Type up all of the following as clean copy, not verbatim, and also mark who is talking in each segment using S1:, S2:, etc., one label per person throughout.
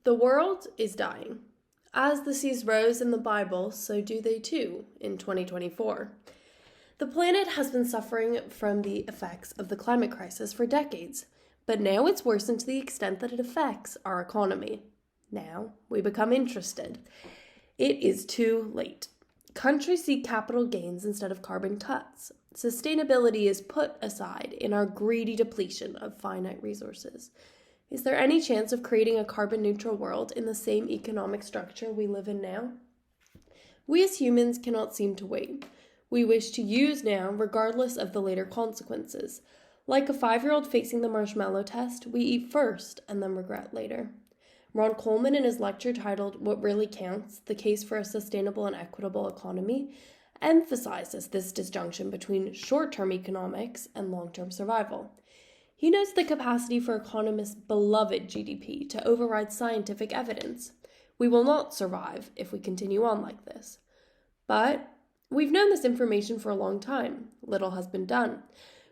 S1: The world is dying. As the seas rose in the Bible, so do they too in 2024. The planet has been suffering from the effects of the climate crisis for decades, but now it's worsened to the extent that it affects our economy. Now we become interested. It is too late. Countries seek capital gains instead of carbon cuts. Sustainability is put aside in our greedy depletion of finite resources. Is there any chance of creating a carbon neutral world in the same economic structure we live in now? We as humans cannot seem to wait. We wish to use now regardless of the later consequences. Like a 5-year-old facing the marshmallow test, we eat first and then regret later. Ron Coleman, in his lecture titled What Really Counts? The Case for a Sustainable and Equitable Economy, emphasizes this disjunction between short-term economics and long-term survival. He notes the capacity for economists' beloved GDP to override scientific evidence. We will not survive if we continue on like this. But we've known this information for a long time. Little has been done.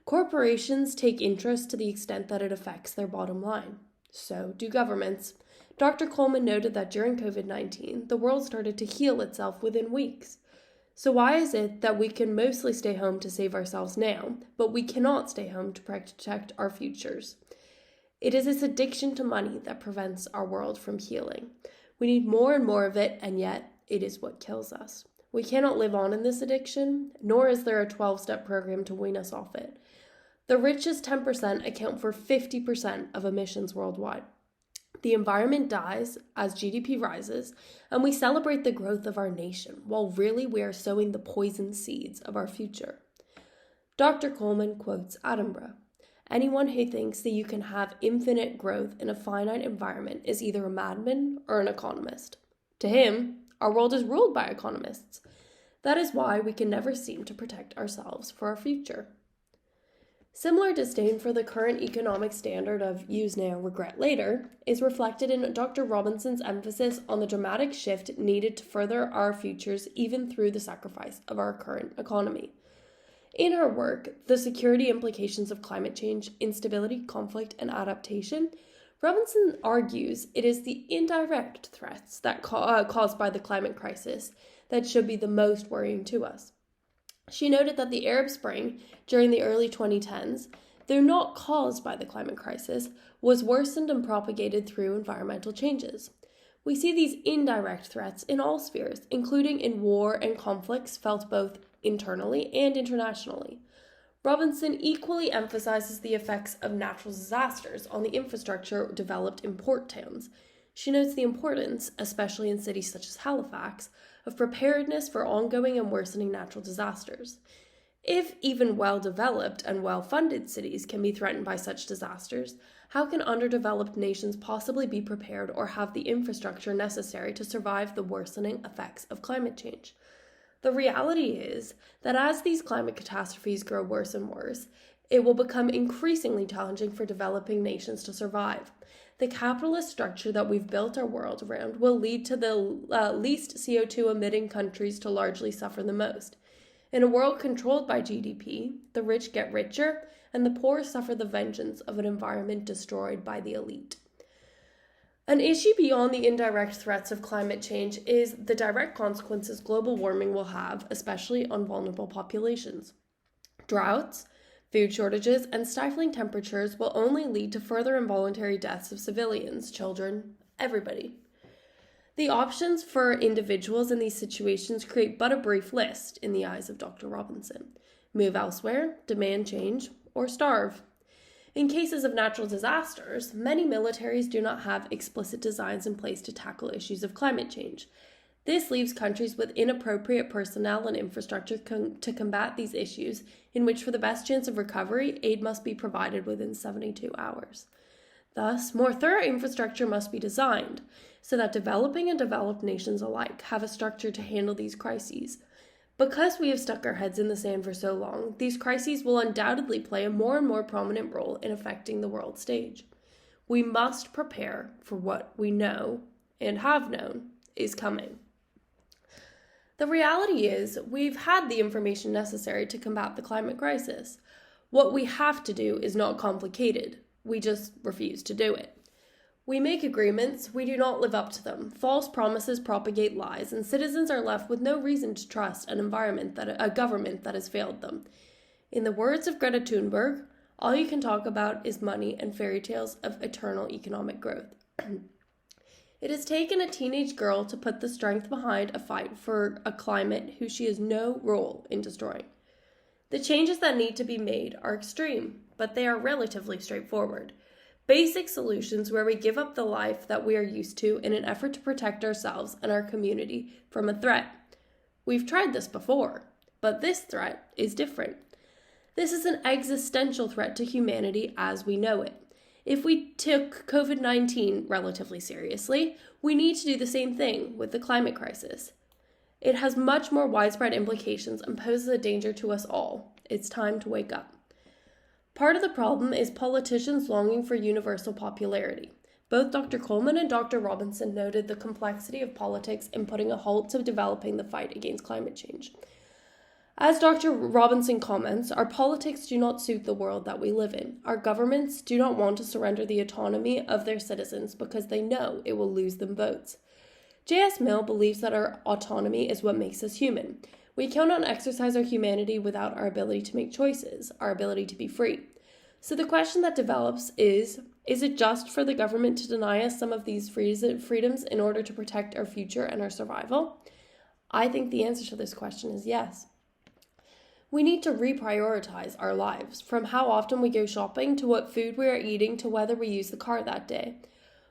S1: Corporations take interest to the extent that it affects their bottom line. So do governments. Dr. Coleman noted that during COVID-19, the world started to heal itself within weeks. So why is it that we can mostly stay home to save ourselves now, but we cannot stay home to protect our futures? It is this addiction to money that prevents our world from healing. We need more and more of it, and yet it is what kills us. We cannot live on in this addiction, nor is there a 12-step program to wean us off it. The richest 10% account for 50% of emissions worldwide. The environment dies as GDP rises, and we celebrate the growth of our nation, while really we are sowing the poison seeds of our future. Dr. Coleman quotes Attenborough. Anyone who thinks that you can have infinite growth in a finite environment is either a madman or an economist. To him, our world is ruled by economists. That is why we can never seem to protect ourselves for our future. Similar disdain for the current economic standard of use now, regret later is reflected in Dr. Robinson's emphasis on the dramatic shift needed to further our futures even through the sacrifice of our current economy. In her work, The Security Implications of Climate Change, Instability, Conflict, and Adaptation, Robinson argues it is the indirect threats that caused by the climate crisis that should be the most worrying to us. She noted that the Arab Spring, during the early 2010s, though not caused by the climate crisis, was worsened and propagated through environmental changes. We see these indirect threats in all spheres, including in war and conflicts felt both internally and internationally. Robinson equally emphasizes the effects of natural disasters on the infrastructure developed in port towns. She notes the importance, especially in cities such as Halifax, of preparedness for ongoing and worsening natural disasters. If even well-developed and well-funded cities can be threatened by such disasters, how can underdeveloped nations possibly be prepared or have the infrastructure necessary to survive the worsening effects of climate change? The reality is that as these climate catastrophes grow worse and worse, it will become increasingly challenging for developing nations to survive. The capitalist structure that we've built our world around will lead to the least CO2 emitting countries to largely suffer the most. In a world controlled by GDP, the rich get richer and the poor suffer the vengeance of an environment destroyed by the elite. An issue beyond the indirect threats of climate change is the direct consequences global warming will have, especially on vulnerable populations. Droughts, food shortages, and stifling temperatures will only lead to further involuntary deaths of civilians, children, everybody. The options for individuals in these situations create but a brief list in the eyes of Dr. Robinson. Move elsewhere, demand change, or starve. In cases of natural disasters, many militaries do not have explicit designs in place to tackle issues of climate change. This leaves countries with inappropriate personnel and infrastructure to combat these issues, in which for the best chance of recovery, aid must be provided within 72 hours. Thus, more thorough infrastructure must be designed, so that developing and developed nations alike have a structure to handle these crises. Because we have stuck our heads in the sand for so long, these crises will undoubtedly play a more and more prominent role in affecting the world stage. We must prepare for what we know and have known is coming. The reality is, we've had the information necessary to combat the climate crisis. What we have to do is not complicated. We just refuse to do it. We make agreements, we do not live up to them. False promises propagate lies, and citizens are left with no reason to trust a government that has failed them. In the words of Greta Thunberg, all you can talk about is money and fairy tales of eternal economic growth. It has taken a teenage girl to put the strength behind a fight for a climate who she has no role in destroying. The changes that need to be made are extreme, but they are relatively straightforward. Basic solutions where we give up the life that we are used to in an effort to protect ourselves and our community from a threat. We've tried this before, but this threat is different. This is an existential threat to humanity as we know it. If we took COVID-19 relatively seriously, we need to do the same thing with the climate crisis. It has much more widespread implications and poses a danger to us all. It's time to wake up. Part of the problem is politicians longing for universal popularity. Both Dr. Coleman and Dr. Robinson noted the complexity of politics in putting a halt to developing the fight against climate change. As Dr. Robinson comments, our politics do not suit the world that we live in. Our governments do not want to surrender the autonomy of their citizens because they know it will lose them votes. J.S. Mill believes that our autonomy is what makes us human. We cannot exercise our humanity without our ability to make choices, our ability to be free. So the question that develops is it just for the government to deny us some of these freedoms in order to protect our future and our survival? I think the answer to this question is yes. We need to reprioritize our lives, from how often we go shopping to what food we are eating to whether we use the car that day.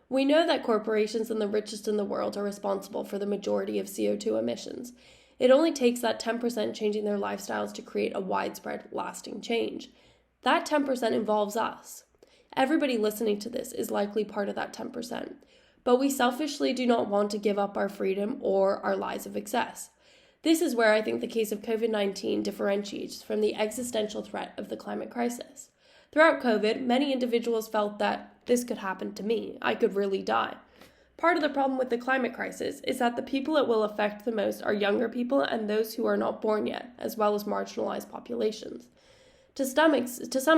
S1: We know that corporations and the richest in the world are responsible for the majority of CO2 emissions. It only takes that 10% changing their lifestyles to create a widespread, lasting change. That 10% involves us. Everybody listening to this is likely part of that 10%. But we selfishly do not want to give up our freedom or our lives of excess. This is where I think the case of COVID-19 differentiates from the existential threat of the climate crisis. Throughout COVID, many individuals felt that this could happen to me. I could really die. Part of the problem with the climate crisis is that the people it will affect the most are younger people and those who are not born yet, as well as marginalized populations. To some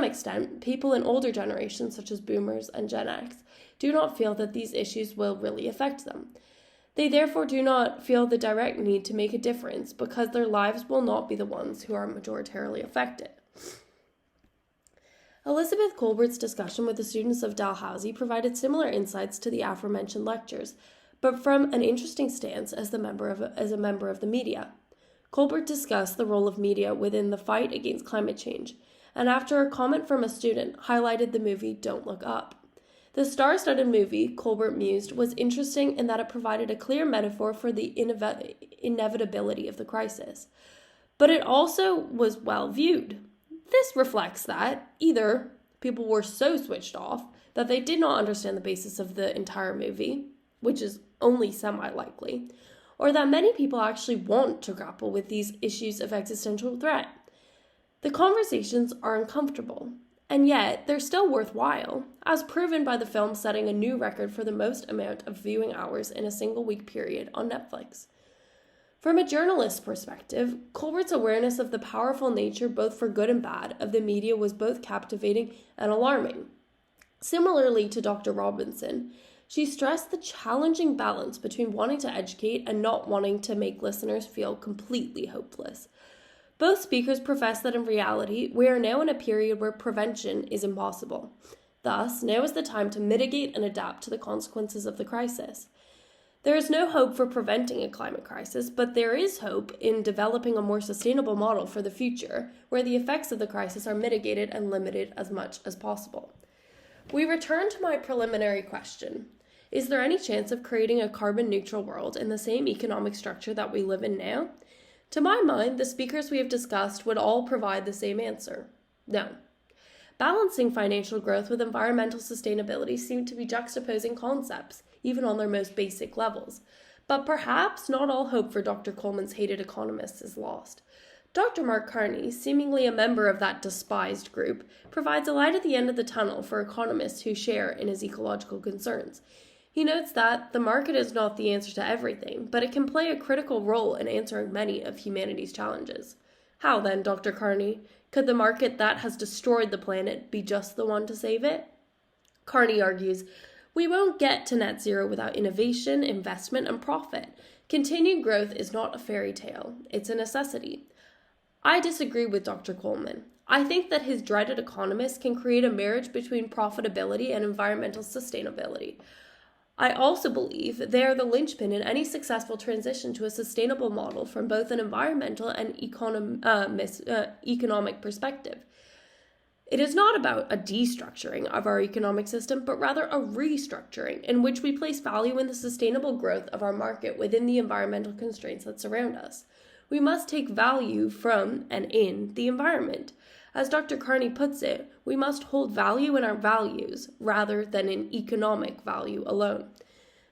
S1: extent, people in older generations, such as boomers and Gen X, do not feel that these issues will really affect them. They therefore do not feel the direct need to make a difference because their lives will not be the ones who are majoritarily affected. Elizabeth Kolbert's discussion with the students of Dalhousie provided similar insights to the aforementioned lectures, but from an interesting stance as a member of the media. Kolbert discussed the role of media within the fight against climate change, and after a comment from a student, highlighted the movie Don't Look Up. The star-studded movie, Kolbert mused, was interesting in that it provided a clear metaphor for the inevitability of the crisis. But it also was well viewed. This reflects that either people were so switched off that they did not understand the basis of the entire movie, which is only semi-likely, or that many people actually want to grapple with these issues of existential threat. The conversations are uncomfortable, and yet they're still worthwhile, as proven by the film setting a new record for the most amount of viewing hours in a single week period on Netflix. From a journalist's perspective, Kolbert's awareness of the powerful nature, both for good and bad, of the media was both captivating and alarming. Similarly to Dr. Robinson, she stressed the challenging balance between wanting to educate and not wanting to make listeners feel completely hopeless. Both speakers profess that in reality, we are now in a period where prevention is impossible. Thus, now is the time to mitigate and adapt to the consequences of the crisis. There is no hope for preventing a climate crisis, but there is hope in developing a more sustainable model for the future, where the effects of the crisis are mitigated and limited as much as possible. We return to my preliminary question. Is there any chance of creating a carbon-neutral world in the same economic structure that we live in now? To my mind, the speakers we have discussed would all provide the same answer. No. Balancing financial growth with environmental sustainability seem to be juxtaposing concepts, even on their most basic levels. But perhaps not all hope for Dr. Coleman's hated economists is lost. Dr. Mark Carney, seemingly a member of that despised group, provides a light at the end of the tunnel for economists who share in his ecological concerns. He notes that the market is not the answer to everything, but it can play a critical role in answering many of humanity's challenges. How then, Dr. Carney, could the market that has destroyed the planet be just the one to save it? Carney argues, We won't get to net zero without innovation, investment, and profit. Continued growth is not a fairy tale, it's a necessity. I disagree with Dr. Coleman. I think that his dreaded economists can create a marriage between profitability and environmental sustainability. I also believe they are the linchpin in any successful transition to a sustainable model from both an environmental and economic perspective. It is not about a destructuring of our economic system, but rather a restructuring in which we place value in the sustainable growth of our market within the environmental constraints that surround us. We must take value from and in the environment. As Dr. Carney puts it, we must hold value in our values rather than in economic value alone.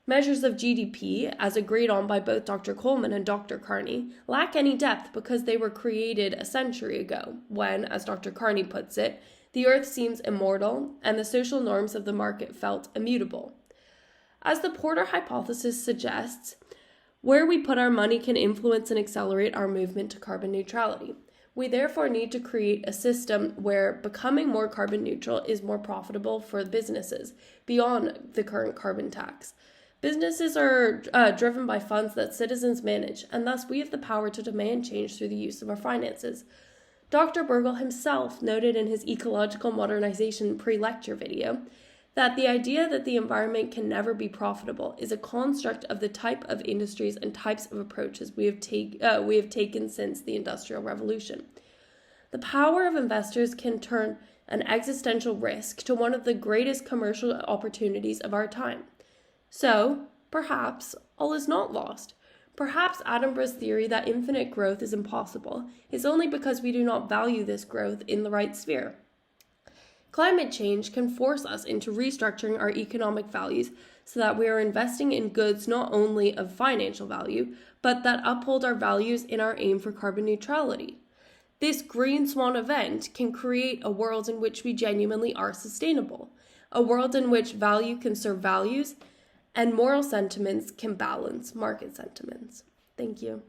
S1: Measures of GDP, as agreed on by both Dr. Coleman and Dr. Carney, lack any depth because they were created a century ago, when, as Dr. Carney puts it, the earth seems immortal and the social norms of the market felt immutable. As the Porter hypothesis suggests, where we put our money can influence and accelerate our movement to carbon neutrality. We therefore need to create a system where becoming more carbon neutral is more profitable for businesses beyond the current carbon tax. Businesses are driven by funds that citizens manage, and thus we have the power to demand change through the use of our finances. Dr. Burgle himself noted in his Ecological Modernization pre-lecture video that the idea that the environment can never be profitable is a construct of the type of industries and types of approaches we have taken since the Industrial Revolution. The power of investors can turn an existential risk to one of the greatest commercial opportunities of our time. So, perhaps, all is not lost. Perhaps Attenborough's theory that infinite growth is impossible is only because we do not value this growth in the right sphere. Climate change can force us into restructuring our economic values so that we are investing in goods not only of financial value, but that uphold our values in our aim for carbon neutrality. This green swan event can create a world in which we genuinely are sustainable, a world in which value can serve values and moral sentiments can balance market sentiments. Thank you.